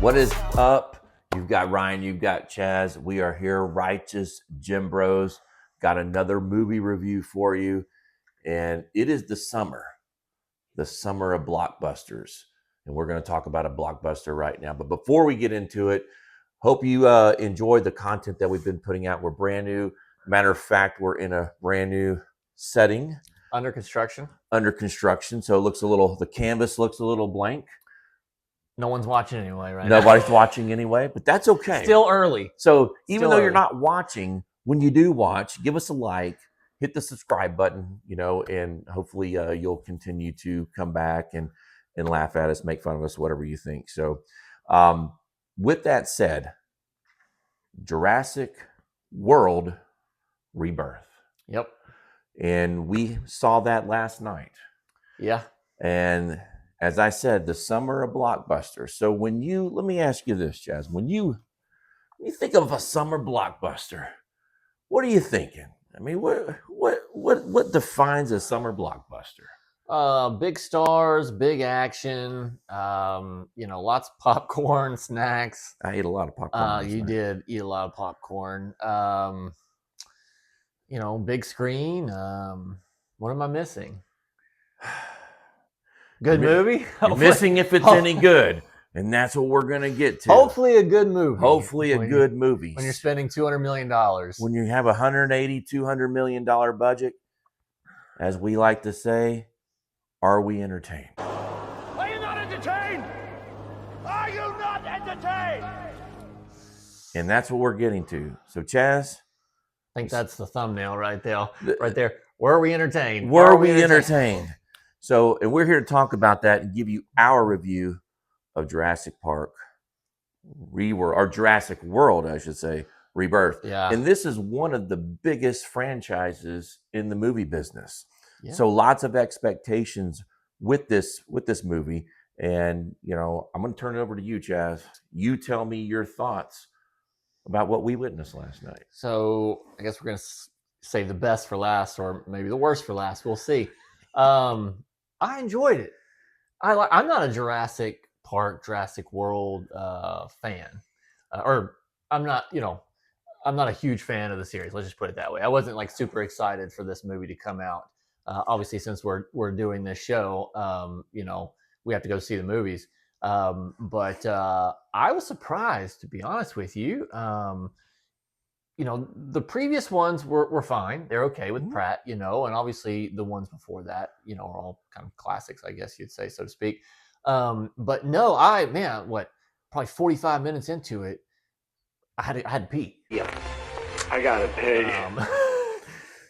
What is up? You've got Ryan, you've got Chaz. We are here, Righteous Gymbros. Got another movie review for you. And it is the summer of blockbusters. And we're going to talk about a blockbuster right now. But before we get into it, hope you enjoy the content that we've been putting out. We're brand new. Matter of fact, we're in a brand new setting. Under construction. So it looks the canvas looks a little blank. No one's watching anyway, right? Nobody's watching anyway, but that's okay. Still early. So even though you're not watching, when you do watch, give us a like, hit the subscribe button, and hopefully you'll continue to come back and laugh at us, make fun of us, whatever you think. So with that said, Jurassic World Rebirth. Yep. And we saw that last night. Yeah. And as I said, the summer of blockbusters. So let me ask you this, Chaz, when you think of a summer blockbuster, what are you thinking? I mean, what defines a summer blockbuster? Big stars, big action, lots of popcorn, snacks. I ate a lot of popcorn. You did eat a lot of popcorn. Big screen. What am I missing? Good movie? You're missing if it's any good. And that's what we're going to get to. Hopefully a good movie. Good movie. When you're spending $200 million. When you have $180, $200 million budget, as we like to say, are we entertained? Are you not entertained? Are you not entertained? And that's what we're getting to. So, Chaz? I think that's the thumbnail right there. Right there. Were we entertained? Were we entertained? So, and we're here to talk about that and give you our review of Jurassic Jurassic World, I should say, Rebirth. Yeah. And this is one of the biggest franchises in the movie business. Yeah. So lots of expectations with this movie. And, I'm going to turn it over to you, Chaz. You tell me your thoughts about what we witnessed last night. So I guess we're going to save the best for last, or maybe the worst for last. We'll see. I enjoyed it. I'm not a Jurassic World fan, or I'm not a huge fan of the series. Let's just put it that way. I wasn't like super excited for this movie to come out. Obviously, since we're doing this show, we have to go see the movies. But I was surprised, to be honest with you. The previous ones were fine. They're okay with Pratt, and obviously the ones before that, are all kind of classics, I guess you'd say, so to speak. But no, probably 45 minutes into it, I had to pee. Yeah, I gotta pee.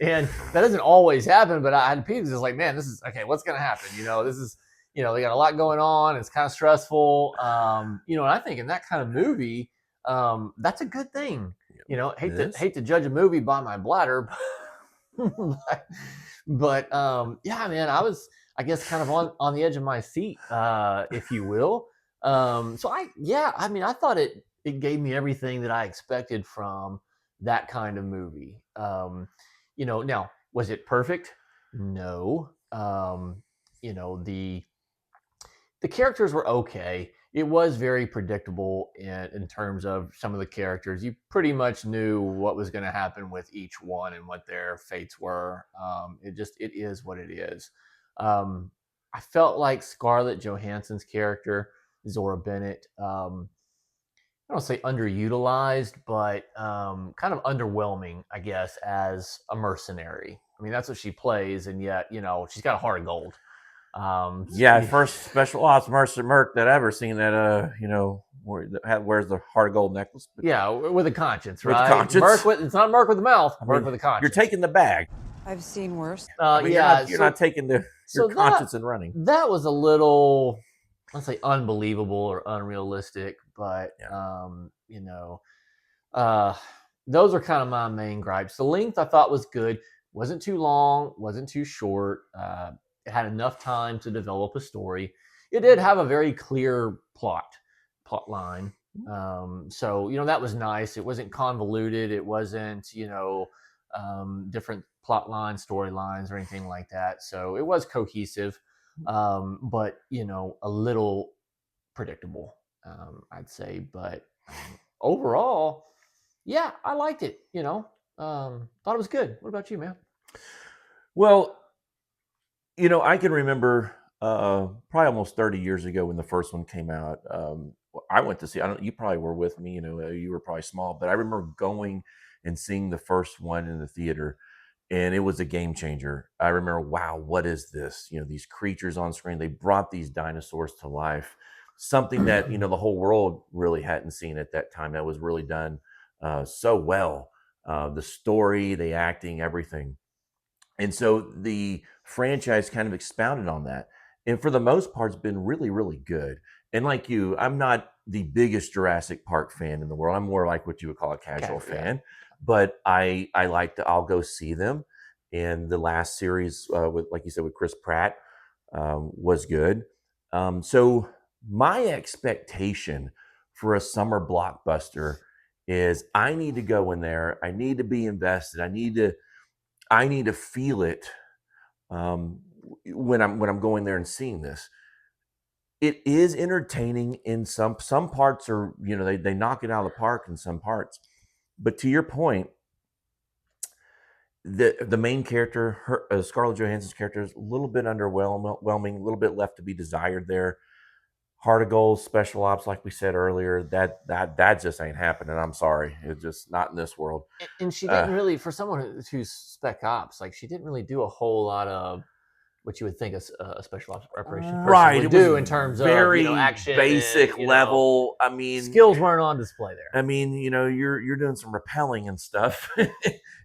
And that doesn't always happen, but I had to pee because it's like, man, this is okay. What's gonna happen? This is, they got a lot going on. It's kind of stressful. And I think in that kind of movie, that's a good thing. Hate to judge a movie by my bladder, but man, I was, I guess, kind of on the edge of my seat, if you will. So I thought it gave me everything that I expected from that kind of movie. Now, was it perfect? No. The characters were okay. It was very predictable in terms of some of the characters. You pretty much knew what was going to happen with each one and what their fates were. It is what it is. I felt like Scarlett Johansson's character, Zora Bennett, I don't say underutilized, but kind of underwhelming, I guess, as a mercenary. I mean, that's what she plays, and yet, she's got a heart of gold. First special ops merc that I ever seen that wears the heart of gold necklace. With a conscience, right? With conscience. It's not Merc with the mouth. Merc with a conscience. You're taking the bag. I've seen worse. You're not taking your conscience and running. That was a little, let's say, unbelievable or unrealistic, but those are kind of my main gripes. The length I thought was good. Wasn't too long. Wasn't too short. It had enough time to develop a story. It did have a very clear plot line. So, that was nice. It wasn't convoluted. It wasn't, different plot lines, storylines, or anything like that. So it was cohesive, but, a little predictable. I'd say. But overall, yeah, I liked it. Thought it was good. What about you, man? Well, I can remember probably almost 30 years ago when the first one came out. I went to see. I don't. You probably were with me. You were probably small, but I remember going and seeing the first one in the theater, and it was a game changer. I remember, wow, what is this? These creatures on screen. They brought these dinosaurs to life. Something that the whole world really hadn't seen at that time. That was really done so well. The story, the acting, everything. And so the franchise kind of expounded on that. And for the most part, it's been really, really good. And like you, I'm not the biggest Jurassic Park fan in the world. I'm more like what you would call a casual fan. But I like to, I'll go see them. And the last series with, like you said, with Chris Pratt was good. So my expectation for a summer blockbuster is I need to go in there. I need to be invested. I need to feel it when I'm going there and seeing this. It is entertaining in some parts, are they knock it out of the park in some parts. But to your point, the main character, Scarlett Johansson's character, is a little bit underwhelming, a little bit left to be desired there. Heart of Gold, special ops, like we said earlier, that just ain't happening. I'm sorry, it's just not in this world. And she didn't really, for someone who's spec ops, like she didn't really do a whole lot of what you would think a special ops preparation person would do in terms of action, basic level. I mean, skills weren't on display there. I mean, you're doing some rappelling and stuff, and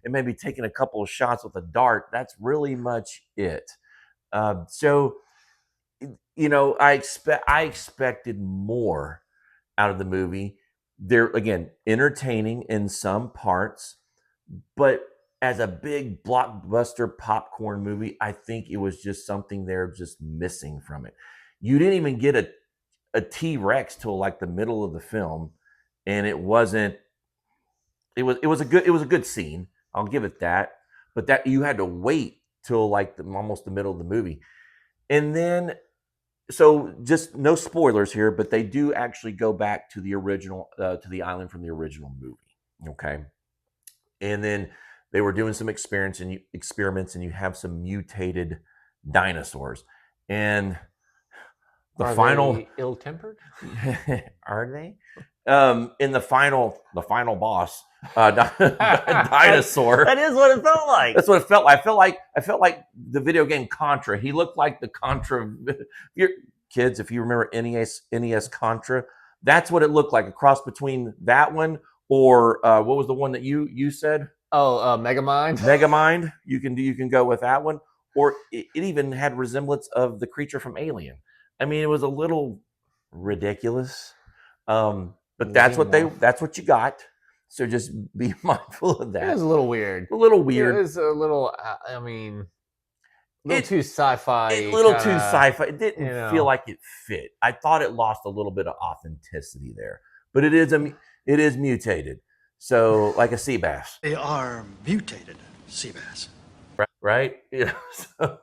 maybe taking a couple of shots with a dart. That's really much it. So I expected more out of the movie. They're, again, entertaining in some parts, but as a big blockbuster popcorn movie, I think it was just something they're just missing from it. You didn't even get a T-Rex till like the middle of the film, and it wasn't. It was a good scene. I'll give it that, but that you had to wait till like almost the middle of the movie, and then. So just no spoilers here, but they do actually go back to the original, to the island from the original movie. Okay. And then they were doing some experiments, and you have some mutated dinosaurs. And the Are final they ill-tempered? are they? In the final boss, dinosaur. That is what it felt like. That's what it felt like. I felt like the video game Contra. He looked like the Contra. Your kids, if you remember NES Contra, that's what it looked like. A cross between that one or what was the one that you said? Oh, Megamind. Megamind. You can go with that one, or it even had resemblance of the creature from Alien. I mean, it was a little ridiculous. But that's what you got. So just be mindful of that. It was a little weird. A little weird. It was a little. I mean, a little too sci-fi. A little too sci-fi. It didn't feel like it fit. I thought it lost a little bit of authenticity there. But it is mutated. So like a sea bass. They are mutated sea bass. Right? So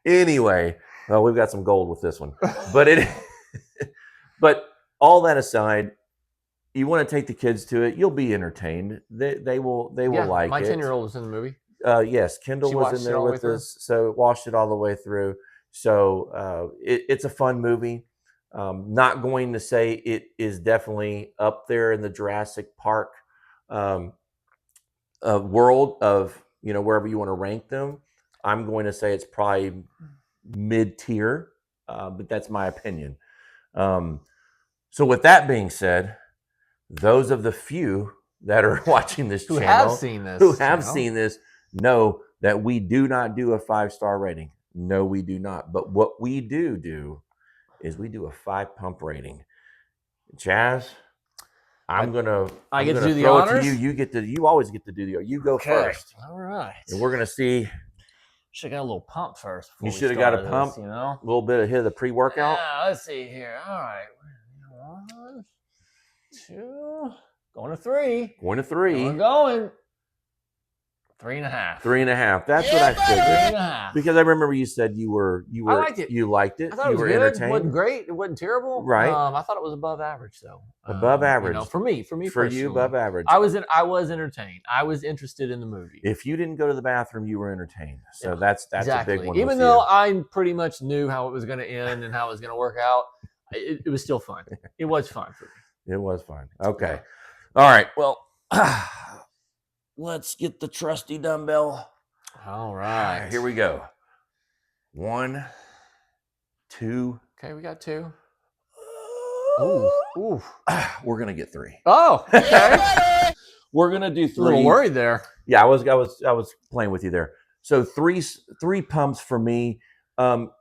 anyway, well, we've got some gold with this one. But all that aside, you want to take the kids to it, you'll be entertained. They will like it. My 10-year-old was in the movie. Yes, Kendall was in there with us, so watched it all the way through. So it's a fun movie. Not going to say it is definitely up there in the Jurassic Park world of wherever you want to rank them. I'm going to say it's probably mid-tier, but that's my opinion. So with that being said, those of the few that are watching this channel, who have seen this, know that we do not do a 5-star rating. No, we do not. But what we do is we do a 5-pump rating. Chaz, I get to do the honors. You always get to do the. You go first. All right. And we're gonna see. Should have got a little pump first. You should have got a pump. A little bit of hit of the pre-workout. Yeah, let's see here. All right. 1, 2, going to 3. Going to 3. We're going. 3.5. 3.5. That's what I figured. 3.5. Because I remember you said you liked it. You liked it. I thought You it was were good. It entertained. wasn't great. It wasn't terrible. Right. I thought it was above average, though. Above average. For me For personally, you, above average. I was entertained. I was interested in the movie. If you didn't go to the bathroom, you were entertained. So Yeah, that's exactly. a big one. Even though I pretty much knew how it was going to end and how it was going to work out, it was still fun. It was fun for me. It was fun. Okay. Yeah. All right. Well, let's get the trusty dumbbell. All right. Here we go. 1, 2. Okay, we got 2. Ooh. We're gonna get 3. Oh, okay. We're gonna do 3. A little worried there. Yeah, I was playing with you there. So three pumps for me.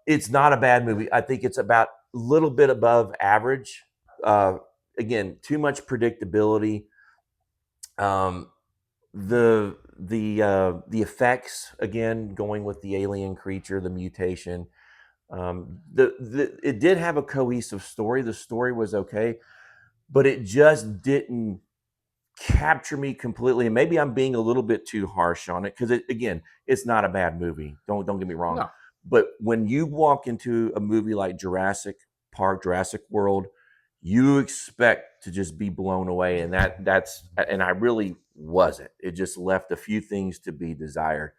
It's not a bad movie. I think it's about a little bit above average. Again, too much predictability. The effects, again, going with the alien creature, the mutation. It did have a cohesive story. The story was okay, but it just didn't capture me completely. And maybe I'm being a little bit too harsh on it because, again, it's not a bad movie. Don't get me wrong. No. But when you walk into a movie like Jurassic Park, Jurassic World, you expect to just be blown away, and and I really wasn't. It just left a few things to be desired,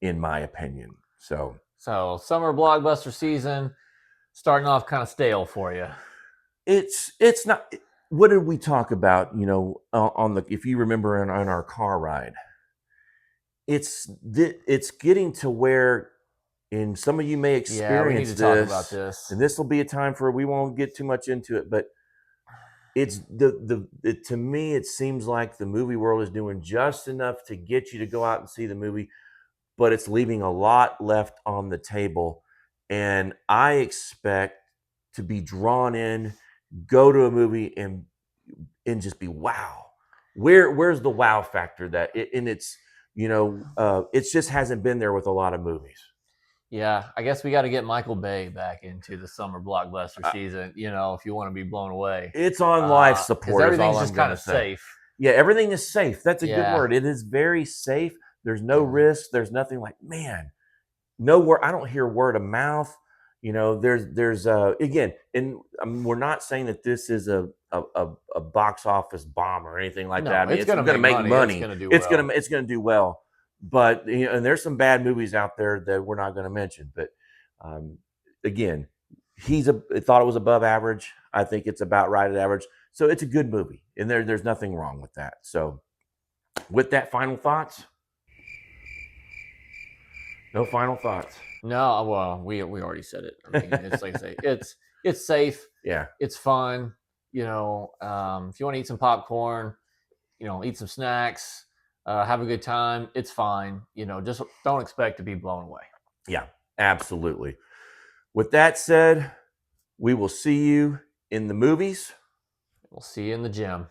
in my opinion. So summer blockbuster season starting off kind of stale for you. It's not. What did we talk about? If you remember on our car ride, it's getting to where, and some of you may experience we need to talk about this. And this will be a time for, we won't get too much into it, but it's to me, it seems like the movie world is doing just enough to get you to go out and see the movie, but it's leaving a lot left on the table. And I expect to be drawn in, go to a movie and just be wow. Where's the wow factor it just hasn't been there with a lot of movies. Yeah, I guess we got to get Michael Bay back into the summer blockbuster season, if you want to be blown away. It's on life support. Everything's just kind of safe. Yeah, everything is safe. That's a good word. It is very safe. There's no risk. There's nothing like, man, no word. I don't hear word of mouth. There's again, and we're not saying that this is a box office bomb or anything like that. I mean, it's going to make money. It's going to do well. But and there's some bad movies out there that we're not going to mention. But again, I thought it was above average. I think it's about right at average. So it's a good movie, and there's nothing wrong with that. So with that, final thoughts? No final thoughts. No, well, we already said it. I mean, it's like I say, it's safe. Yeah, it's fun. If you want to eat some popcorn, eat some snacks, have a good time. It's fine. Just don't expect to be blown away. Yeah, absolutely. With that said, we will see you in the movies. We'll see you in the gym.